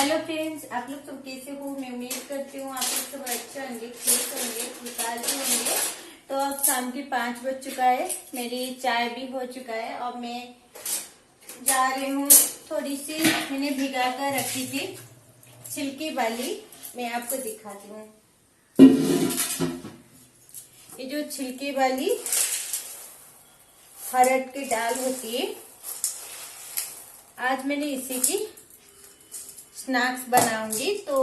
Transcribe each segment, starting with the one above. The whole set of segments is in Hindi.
हेलो फ्रेंड्स, आप लोग सब कैसे हो। मैं उम्मीद करती हूँ आप लोग सब अच्छे होंगे, ठीक होंगे, खुशहाल भी होंगे। तो अब शाम की 5 बज चुका है, मेरी चाय भी हो चुका है। अब मैं जा रही हूँ, थोड़ी सी मैंने भिगा कर रखी थी छिलकी वाली, मैं आपको दिखाती हूँ। ये जो छिलकी वाली हरड़ की दाल होती है, आज मैंने इसी की स्नैक्स बनाऊंगी। तो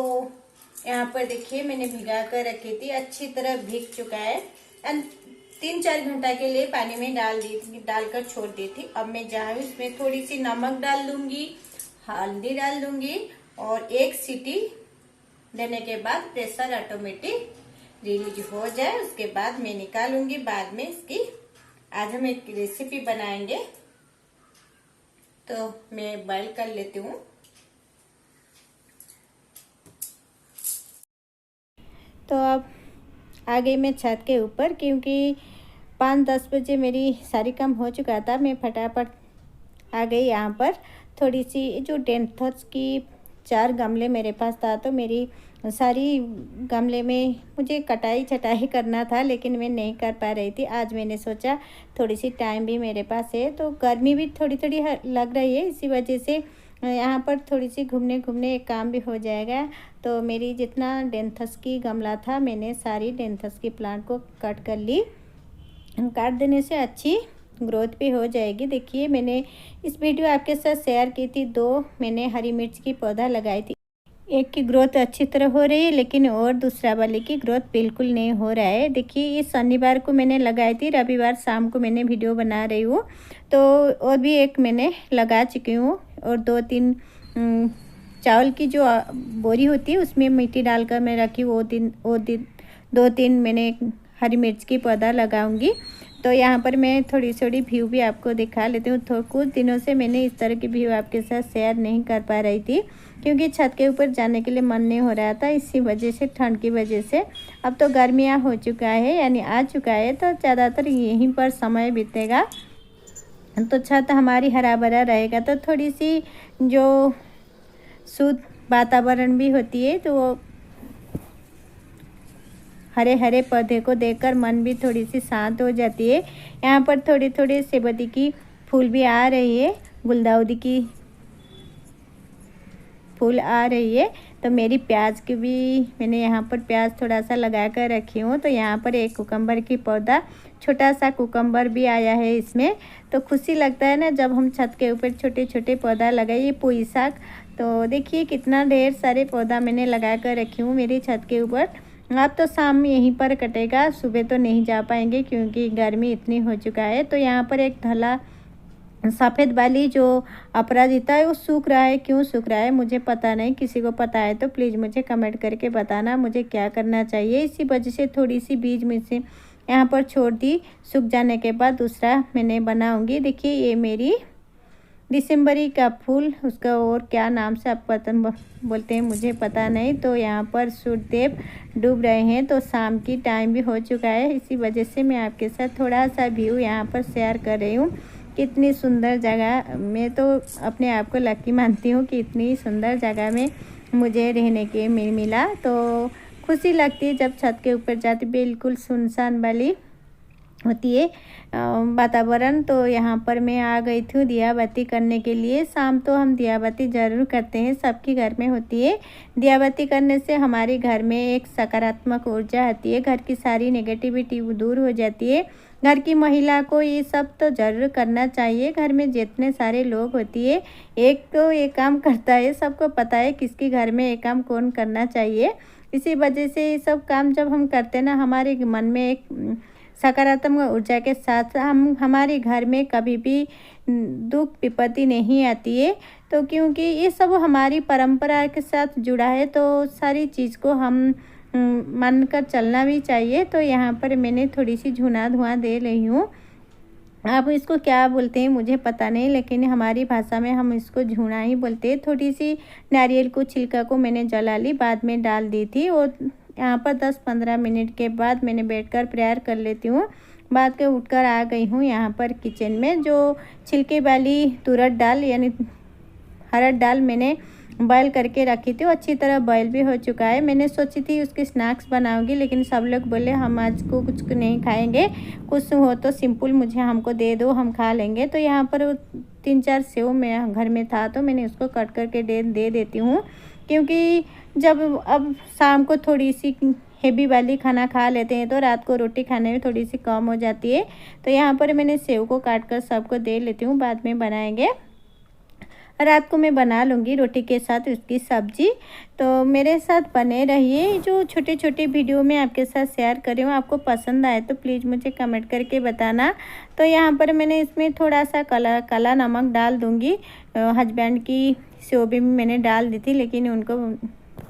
यहाँ पर देखिए मैंने भिगा कर रखी थी, अच्छी तरह भीग चुका है एंड 3-4 घंटा के लिए पानी में डालकर छोड़ दी थी। अब मैं जाऊँ इसमें थोड़ी सी नमक डाल दूंगी, हल्दी डाल दूंगी और 1 सीटी देने के बाद प्रेशर ऑटोमेटिक रिलीज हो जाए, उसके बाद मैं निकालूंगी। बाद में इसकी आज हम एक रेसिपी बनाएंगे, तो मैं बॉइल कर लेती हूँ। तो अब आ गई मैं छत के ऊपर, क्योंकि 5-10 बजे मेरी सारी काम हो चुका था। मैं फटाफट आ गई यहाँ पर। थोड़ी सी जो डेंथर्स की 4 गमले मेरे पास था, तो मेरी सारी गमले में मुझे कटाई छटाई करना था, लेकिन मैं नहीं कर पा रही थी। आज मैंने सोचा थोड़ी सी टाइम भी मेरे पास है, तो गर्मी भी थोड़ी थोड़ी लग रही है, इसी वजह से यहाँ पर थोड़ी सी घूमने घूमने एक काम भी हो जाएगा। तो मेरी जितना डेंथस की गमला था, मैंने सारी डेंथस की प्लांट को कट कर ली। काट देने से अच्छी ग्रोथ भी हो जाएगी। देखिए मैंने इस वीडियो आपके साथ शेयर की थी, 2 मैंने हरी मिर्च की पौधा लगाई थी। एक की ग्रोथ अच्छी तरह हो रही है, लेकिन और दूसरा वाले की ग्रोथ बिल्कुल नहीं हो रहा है। देखिए ये शनिवार को मैंने लगाई थी, रविवार शाम को मैंने वीडियो बना रही हूँ। तो और भी एक मैंने लगा चुकी हूँ, और 2-3 चावल की जो बोरी होती है उसमें मिट्टी डालकर मैं रखी। वो दिन 2-3 मैंने हरी मिर्च की पौधा लगाऊंगी। तो यहाँ पर मैं थोड़ी थोड़ी व्यू भी आपको दिखा लेती हूँ। तो कुछ दिनों से मैंने इस तरह की व्यू आपके साथ शेयर नहीं कर पा रही थी, क्योंकि छत के ऊपर जाने के लिए मन नहीं हो रहा था, इसी वजह से, ठंड की वजह से। अब तो गर्मियाँ हो चुका है, यानी आ चुका है, तो ज़्यादातर यहीं पर समय बीतेगा। तो छत हमारी हरा भरा रहेगा, तो थोड़ी सी जो शुद्ध वातावरण भी होती है, तो वो हरे हरे पौधे को देखकर मन भी थोड़ी सी शांत हो जाती है। यहाँ पर थोड़ी थोड़ी सेबती की फूल भी आ रही है, गुलदाउदी की फूल आ रही है। तो मेरी प्याज की भी मैंने यहाँ पर प्याज थोड़ा सा लगा कर रखी हूँ। तो यहाँ पर एक कुकम्बर की पौधा, छोटा सा कुकम्बर भी आया है इसमें। तो खुशी लगता है ना जब हम छत के ऊपर छोटे छोटे पौधा लगाए। ये पुई साग, तो देखिए कितना ढेर सारे पौधा मैंने लगा कर रखी हूँ मेरी छत के ऊपर। अब तो शाम यहीं पर कटेगा, सुबह तो नहीं जा पाएंगे क्योंकि गर्मी इतनी हो चुका है। तो यहाँ पर एक थला सफ़ेद वाली जो अपराजिता है वो सूख रहा है। क्यों सूख रहा है मुझे पता नहीं, किसी को पता है तो प्लीज़ मुझे कमेंट करके बताना मुझे क्या करना चाहिए। इसी वजह से थोड़ी सी बीज में से यहाँ पर छोड़ दी, सूख जाने के बाद दूसरा मैंने बनाऊंगी। देखिए ये मेरी दिसंबरी का फूल, उसका और क्या नाम से आप पतन बोलते हैं मुझे पता नहीं। तो यहाँ पर सूर्यदेव डूब रहे हैं, तो शाम की टाइम भी हो चुका है, इसी वजह से मैं आपके साथ थोड़ा सा व्यू यहाँ पर शेयर कर रही हूँ। कितनी सुंदर जगह, मैं तो अपने आप को लकी मानती हूँ कि इतनी सुंदर जगह में मुझे रहने के मिला। तो खुशी लगती है जब छत के ऊपर जाती, बिल्कुल सुनसान वाली होती है वातावरण। तो यहाँ पर मैं आ गई थी दिया बाती करने के लिए। शाम तो हम दिया बाती ज़रूर करते हैं, सबके घर में होती है। दिया बाती करने से हमारे घर में एक सकारात्मक ऊर्जा आती है, घर की सारी नेगेटिविटी दूर हो जाती है। घर की महिला को ये सब तो ज़रूर करना चाहिए। घर में जितने सारे लोग होती है, एक तो ये काम करता है, सबको पता है किसके घर में ये काम कौन करना चाहिए। इसी वजह से ये सब काम जब हम करते ना, हमारे मन में एक सकारात्मक ऊर्जा के साथ हमारे घर में कभी भी दुख विपत्ति नहीं आती है। तो क्योंकि ये सब हमारी परंपरा के साथ जुड़ा है, तो सारी चीज़ को हम मान कर चलना भी चाहिए। तो यहाँ पर मैंने थोड़ी सी झुना धुआं दे रही हूँ, आप इसको क्या बोलते हैं मुझे पता नहीं, लेकिन हमारी भाषा में हम इसको झूना ही बोलते हैं। थोड़ी सी नारियल को छिलका को मैंने जला ली, बाद में डाल दी थी। और यहाँ पर 10-15 मिनट के बाद मैंने बैठकर प्रेयर कर लेती हूँ। बाद के उठकर आ गई हूँ यहाँ पर किचन में। जो छिलके वाली तुरट दाल यानी हरड़ दाल मैंने बॉयल करके रखी थी, वो अच्छी तरह बॉयल भी हो चुका है। मैंने सोची थी उसके स्नैक्स बनाऊंगी, लेकिन सब लोग बोले हम आज को कुछ नहीं खाएंगे, कुछ हो तो सिंपल मुझे हमको दे दो, हम खा लेंगे। तो यहाँ पर 3-4 सेव मेरे घर में था, तो मैंने उसको कट करके दे देती हूँ, क्योंकि जब अब शाम को थोड़ी सी हेवी वाली खाना खा लेते हैं तो रात को रोटी खाने में थोड़ी सी कम हो जाती है। तो यहाँ पर मैंने सेव को काट कर सबको दे लेती हूँ, बाद में बनाएंगे। रात को मैं बना लूँगी रोटी के साथ उसकी सब्ज़ी। तो मेरे साथ बने रहिए। जो छोटे छोटे वीडियो मैं आपके साथ शेयर कर रही हूँ, आपको पसंद आए तो प्लीज़ मुझे कमेंट करके बताना। तो यहाँ पर मैंने इसमें थोड़ा सा काला नमक डाल दूँगी। हस्बैंड की सेव भी मैंने डाल दी थी, लेकिन उनको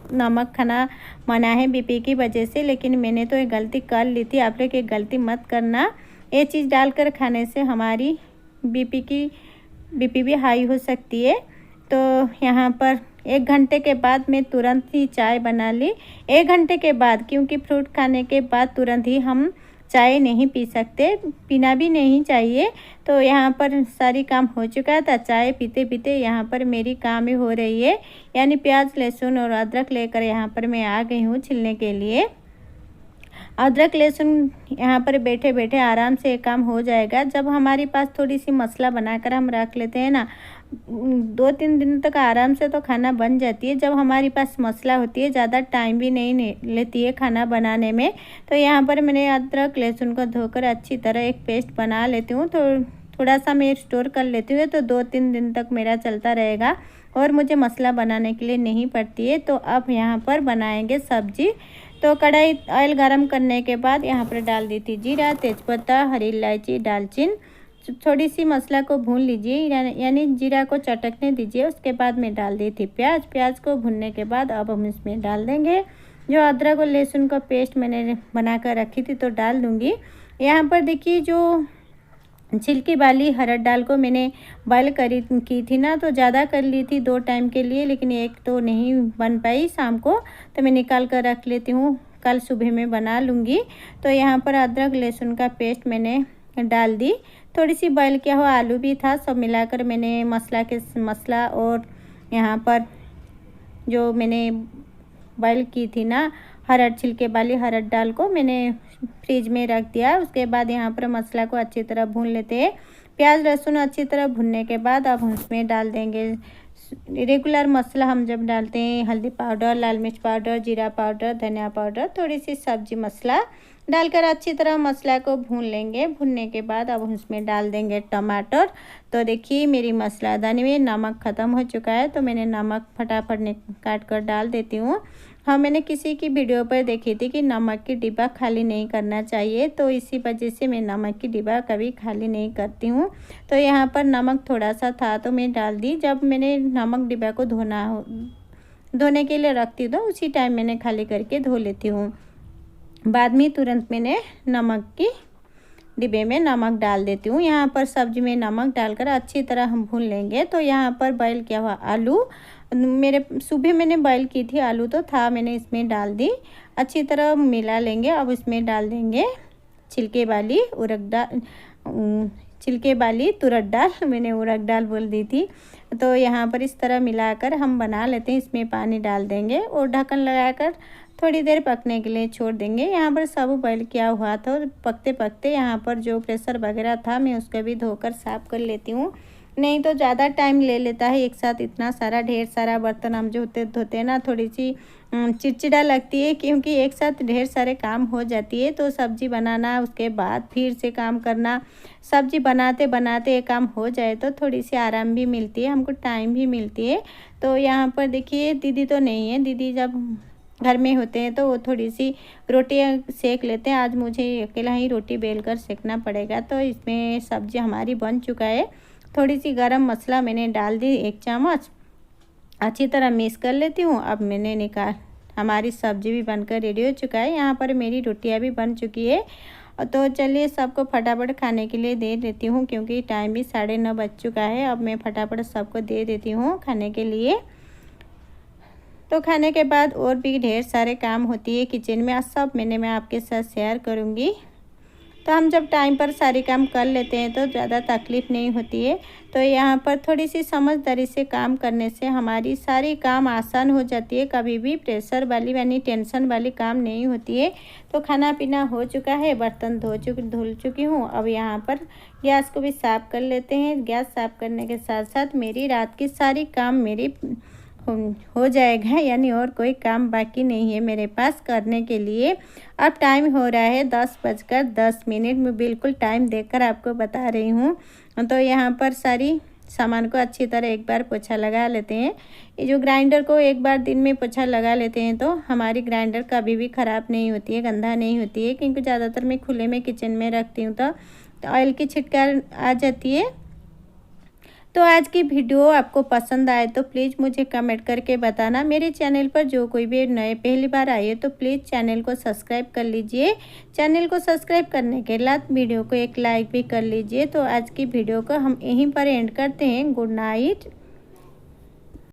नमक खाना मना है बीपी की वजह से, लेकिन मैंने तो एक गलती कर ली थी। आप लोग एक गलती मत करना। ये चीज़ डालकर खाने से हमारी बीपी भी हाई हो सकती है। तो यहाँ पर 1 घंटे के बाद मैं तुरंत ही चाय बना ली। 1 घंटे के बाद, क्योंकि फ्रूट खाने के बाद तुरंत ही हम चाय नहीं पी सकते, पीना भी नहीं चाहिए। तो यहाँ पर सारी काम हो चुका था। चाय पीते पीते यहाँ पर मेरी काम ही हो रही है, यानी प्याज लहसुन और अदरक लेकर यहाँ पर मैं आ गई हूँ छिलने के लिए। अदरक लहसुन यहाँ पर बैठे बैठे आराम से ये काम हो जाएगा। जब हमारे पास थोड़ी सी मसाला बनाकर हम रख लेते हैं ना, 2-3 दिन तक आराम से तो खाना बन जाती है। जब हमारे पास मसाला होती है, ज़्यादा टाइम भी नहीं लेती है खाना बनाने में। तो यहाँ पर मैंने अदरक लहसुन को धोकर अच्छी तरह एक पेस्ट बना लेती हूँ। तो थोड़ा सा मैं स्टोर कर लेती हूँ, तो 2-3 दिन तक मेरा चलता रहेगा और मुझे मसाला बनाने के लिए नहीं पड़ती है। तो अब यहाँ पर बनाएंगे सब्जी। तो कढ़ाई ऑयल गरम करने के बाद यहाँ पर डाल दी थी जीरा, तेज़पत्ता, हरी इलायची, दालचीनी। थोड़ी सी मसाला को भून लीजिए, यानी जीरा को चटकने दीजिए। उसके बाद में डाल दी थी प्याज को भूनने के बाद अब हम इसमें डाल देंगे जो अदरक और लहसुन का पेस्ट मैंने बना कर रखी थी, तो डाल दूँगी। यहाँ पर देखिए, जो छिलकी वाली हरड़ दाल को मैंने बॉयल की थी ना, तो ज़्यादा कर ली थी 2 टाइम के लिए, लेकिन एक तो नहीं बन पाई शाम को, तो मैं निकाल कर रख लेती हूँ, कल सुबह में बना लूँगी। तो यहाँ पर अदरक लहसुन का पेस्ट मैंने डाल दी। थोड़ी सी बॉयल किया हुआ आलू भी था, सब मिलाकर मैंने मसाला और यहाँ पर जो मैंने बॉयल की थी ना छिलके वाली हरड़ दाल को मैंने फ्रिज में रख दिया। उसके बाद यहाँ पर मसाला को अच्छी तरह भून लेते हैं। प्याज लहसुन अच्छी तरह भुनने के बाद अब हम उसमें डाल देंगे रेगुलर मसाला। हम जब डालते हैं हल्दी पाउडर, लाल मिर्च पाउडर, जीरा पाउडर, धनिया पाउडर, थोड़ी सी सब्जी मसाला डालकर अच्छी तरह मसाला को भून लेंगे। भूनने के बाद अब उसमें डाल देंगे टमाटर। तो देखिए मेरी मसालादानी में नमक ख़त्म हो चुका है, तो मैंने नमक फटाफट काट कर डाल देती हूँ। हाँ, मैंने किसी की वीडियो पर देखी थी कि नमक की डिब्बा खाली नहीं करना चाहिए, तो इसी वजह से मैं नमक की डिब्बा कभी खाली नहीं करती हूँ। तो यहाँ पर नमक थोड़ा सा था तो मैं डाल दी। जब मैंने नमक डिब्बा को धोने के लिए रखती हूँ, तो उसी टाइम मैंने खाली करके धो लेती हूँ। बाद में तुरंत मैंने नमक की डिब्बे में नमक डाल देती हूँ। यहाँ पर सब्जी में नमक डालकर अच्छी तरह हम भून लेंगे। तो यहाँ पर बॉयल किया हुआ आलू मेरे सुबह मैंने बॉयल की थी, आलू तो था, मैंने इसमें डाल दी। अच्छी तरह मिला लेंगे। अब इसमें डाल देंगे छिलके वाली तुरट दाल, मैंने उड़द दाल बोल दी थी। तो यहाँ पर इस तरह मिलाकर हम बना लेते हैं। इसमें पानी डाल देंगे और ढक्कन लगाकर थोड़ी देर पकने के लिए छोड़ देंगे। यहाँ पर सब बॉयल किया हुआ था और पकते पकते यहाँ पर जो प्रेशर वगैरह था मैं उसको भी धोकर साफ़ कर लेती हूँ, नहीं तो ज़्यादा टाइम ले लेता है। एक साथ इतना सारा ढेर सारा बर्तन हम जो धोते हैं ना, थोड़ी सी चिड़चिड़ा लगती है, क्योंकि एक साथ ढेर सारे काम हो जाती है। तो सब्ज़ी बनाना, उसके बाद फिर से काम करना, सब्ज़ी बनाते बनाते ये काम हो जाए तो थोड़ी सी आराम भी मिलती है, हमको टाइम भी मिलती है। तो यहाँ पर देखिए दीदी तो नहीं है, दीदी जब घर में होते हैं तो वो थोड़ी सी रोटियाँ सेक लेते हैं। आज मुझे अकेला ही रोटी बेल कर सेकना पड़ेगा। तो इसमें सब्ज़ी हमारी बन चुका है। थोड़ी सी गरम मसाला मैंने डाल दी 1 चम्मच, अच्छी तरह मिक्स कर लेती हूँ। अब मैंने हमारी सब्ज़ी भी बनकर रेडी हो चुका है। यहाँ पर मेरी रोटियाँ भी बन चुकी है। तो चलिए सबको फटाफट खाने के लिए दे देती हूँ, क्योंकि टाइम भी 9:30 बज चुका है। अब मैं फटाफट सबको दे देती हूँ खाने के लिए। तो खाने के बाद और भी ढेर सारे काम होती है किचन में, सब मैं आपके साथ शेयर करूँगी। तो हम जब टाइम पर सारे काम कर लेते हैं तो ज़्यादा तकलीफ़ नहीं होती है। तो यहाँ पर थोड़ी सी समझदारी से काम करने से हमारी सारी काम आसान हो जाती है, कभी भी प्रेशर वाली यानी टेंशन वाली काम नहीं होती है। तो खाना पीना हो चुका है, बर्तन धुल चुकी हूँ। अब यहाँ पर गैस को भी साफ़ कर लेते हैं। गैस साफ़ करने के साथ साथ मेरी रात की सारी काम मेरी हो जाएगा, यानी और कोई काम बाकी नहीं है मेरे पास करने के लिए। अब टाइम हो रहा है 10:10। मैं बिल्कुल टाइम देखकर आपको बता रही हूँ। तो यहाँ पर सारी सामान को अच्छी तरह एक बार पोछा लगा लेते हैं। ये जो ग्राइंडर को एक बार दिन में पोछा लगा लेते हैं तो हमारी ग्राइंडर कभी भी ख़राब नहीं होती है, गंदा नहीं होती है, क्योंकि ज़्यादातर मैं खुले में किचन में रखती हूँ तो ऑयल की छिटकार आ जाती है। तो आज की वीडियो आपको पसंद आए तो प्लीज़ मुझे कमेंट करके बताना। मेरे चैनल पर जो कोई भी नए पहली बार आए तो प्लीज़ चैनल को सब्सक्राइब कर लीजिए। चैनल को सब्सक्राइब करने के बाद वीडियो को एक लाइक भी कर लीजिए। तो आज की वीडियो को हम यहीं पर एंड करते हैं। Good night.